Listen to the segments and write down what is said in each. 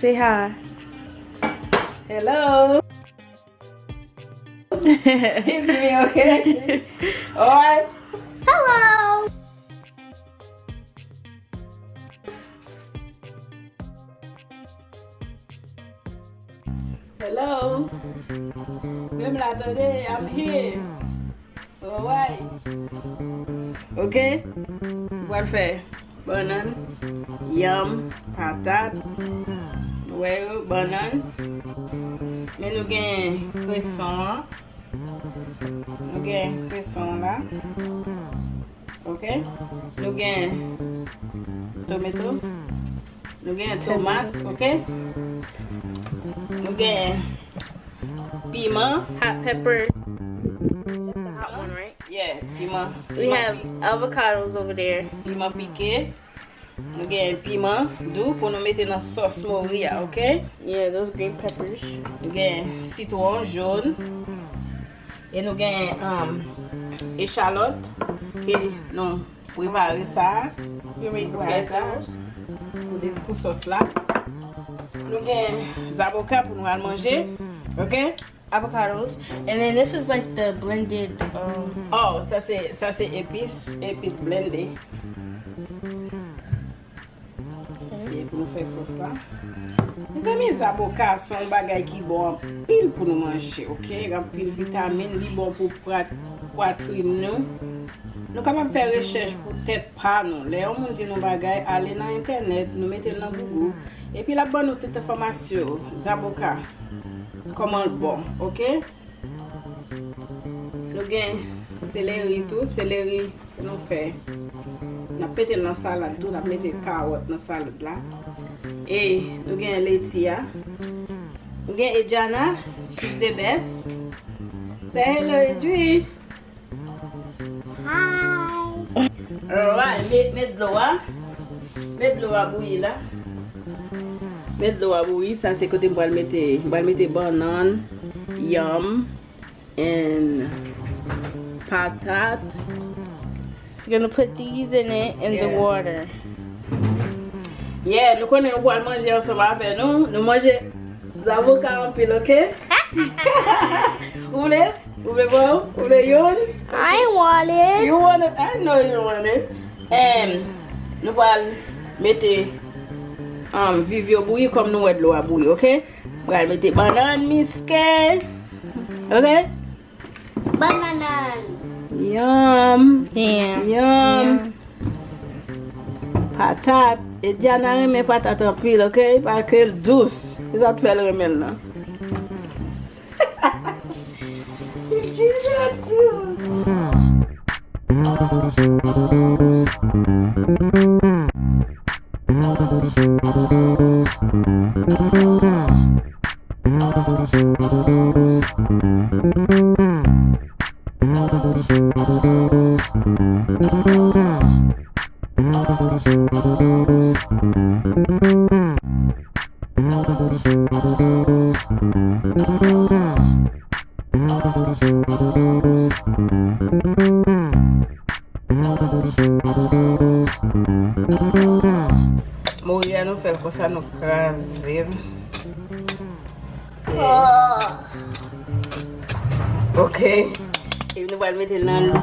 Say hi. Hello. It's me, okay? Alright. Hello. Hello. Remember today I'm here. Alright. Okay? What for? Banan, yam, patat, well, banan. Mais nous gain cresson. Nous gain cresson là. OK? Nous gain tomato. Nous gain tomate, OK? Nous gain piment. Hot pepper. That's the hot one, right? Yeah, piment. We have avocados over there. Piment piqué. Nous gain piment doux pour nous mettre dans sauce Mori, OK? Yeah, those green peppers. Nous gain citron jaune. Et nous gain échalote qui nous préparer ça. You already Préparer prepared ça those? pour sauce là. Nous gain avocats pour nous aller manger. OK? Avocados. And then this is like the blended Oh, ça c'est épices blendées. Et pour nous faire sauce là. Mes amis, les avocats sont un bagage qui bon pile pour nous manger, OK? Un pile vitamine, li bon pour poitrine nous. Nous capable faire recherche pour tête pas nous. Les gens dit nos bagages aller dans internet, nous mettez dans Google et puis la bonne nous toute information, les avocats. Comment bon, OK? Nous gain céleri tout, céleri que nous fait. Nous pété dans salade tout, nous mettez carotte dans salade là. Et nous gain laitier. Nous gain Ejana, she's the best. Say hello, Edwi. Hi. Alright, mets de l'eau, hein? Mets de l'eau à bouillir là. Mets de l'eau à bouillir, ça c'est côté pour mettre banane, yam, and patat. You're gonna put these in it in the Yeah. water. Yeah, nous connaissons pour manger ensemble avec nous. Nous mangeons des avocats en pile, OK? Vous voulez? Vous voulez voir? Vous voulez yon? I want it. You want it? I know you want it. Nous allons mettre vivio bouillir comme nous de l'eau à bouillir, OK? Nous allons mettre banane misquée. OK? Banana. Yum. Yeah. Yum. Patate. Et Diana remet patate en pile, OK? Parce qu'elle est douce. C'est ça que tu fais le remède là. Mori nous fait comme ça, nous craser. OK. Et nous allons mettre dans l'eau.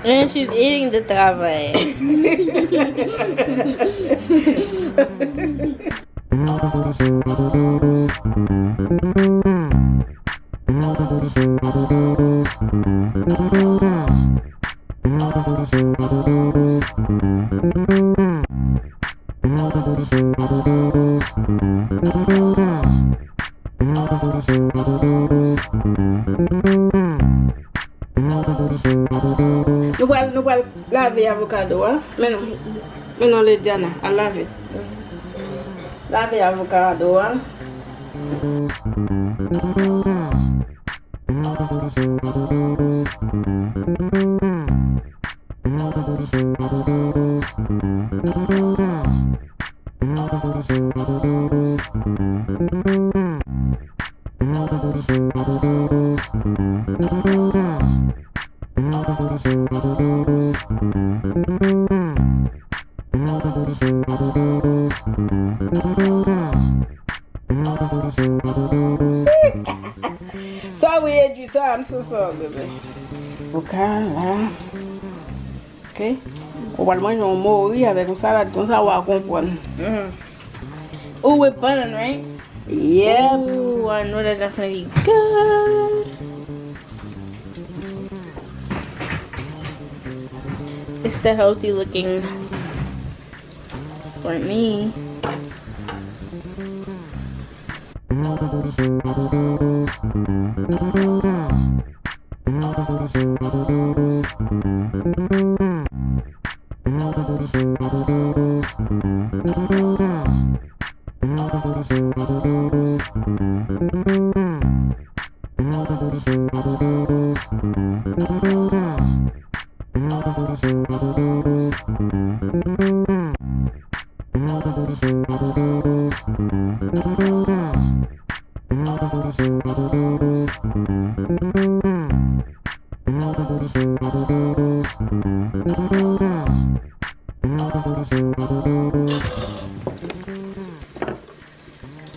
And she's eating the travail. Nous allons laver l'avocado, hein? Mais non, les Diana, à laver. Laver l'avocado, hein? Sorry, Edgy, I'm so sorry, baby. Okay, là. Ok. On va le manger en Mori avec une salade comme ça, on va comprendre. Oh, with Banan, right? Yep. Ooh, I know that's definitely good. It's the healthy looking for me.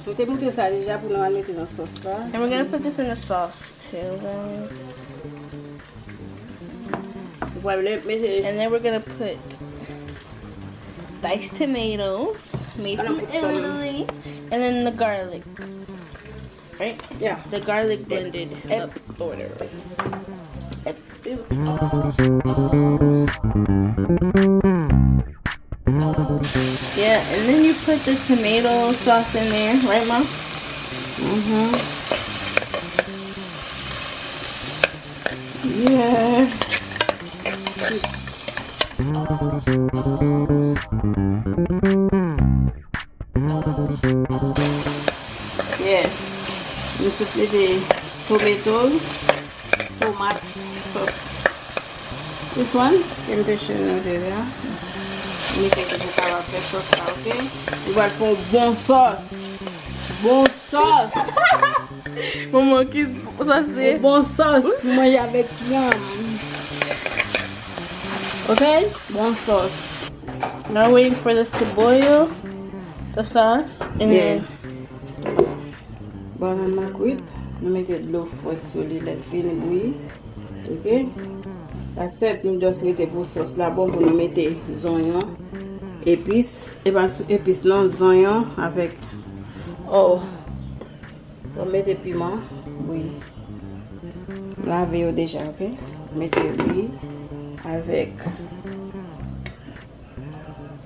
Je t'ai montré ça déjà pour nous mettre dans la sauce là. And we're gonna put this in the sauce too, guys. And then we're gonna put diced tomatoes made from Italy, and then the garlic. Right? Yeah. The garlic blended up or whatever. Yeah, and then you put the tomato sauce in there, right, Mom? Yeah. Yeah. You put the tomatoes, tomato sauce. This one, can be shown there. You take the caramel sauce, okay? You want for bon sauce. Bon sauce. Maman, qu'est-ce que ça c'est? Bon sauce. Manger avec yam. Okay? Bon sauce. Now waiting for this to boil, the sauce, and Yeah. then Banan ma cuite. Nous mettons de l'eau froide sur les lait fini bouillir. Ok? La set nous just rete pour sauce là bon pour nous mettre oignons, épices, épices non oignons avec on met piment, oui. Lavé déjà, ok? Mettez oui avec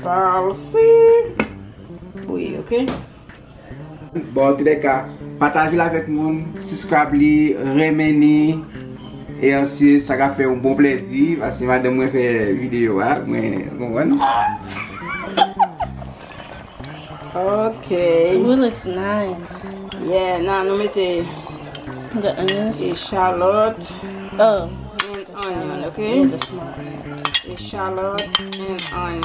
parsley. Oui, ok? Bon, tous les cas, partagez-le avec le monde, subscribez, remenez. Et ensuite, ça va faire un bon plaisir parce que madame moi fait vidéo, hein, moi, Ok. ooh, looks nice. Yeah, now nous mettez The onions. échalote Oh, and onion, ooh, ok? the small. Échalote and onion.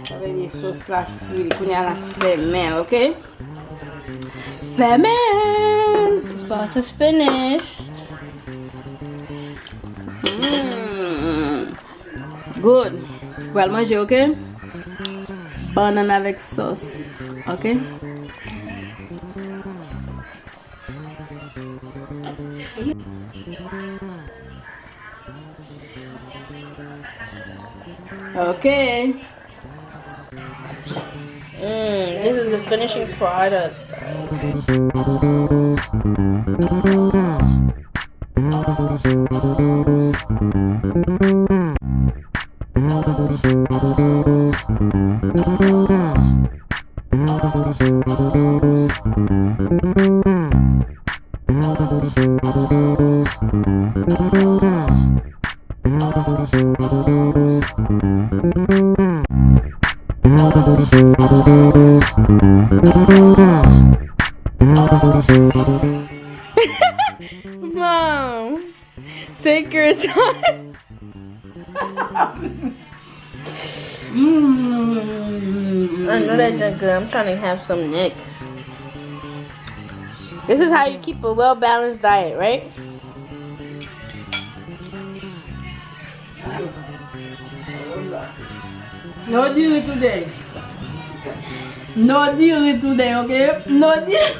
Ça veut dire sauce la fouille, qu'on y a la fermée, ok? Fermée! Sauce is finished. Good. Vous allez manger, ok? Banan avec sauce, ok? Okay. This is the finishing product. Mom, take your time. I know that junk good. I'm trying to have some next. This is how you keep a well-balanced diet, right? No deal today. No deal today, okay? No deal.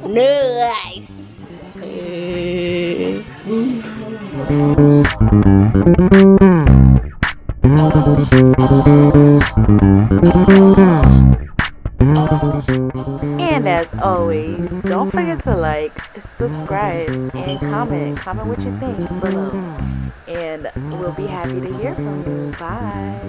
Nice. And as always, don't forget to like, subscribe, and comment. Comment what you think below. And we'll be happy to hear from you. Bye.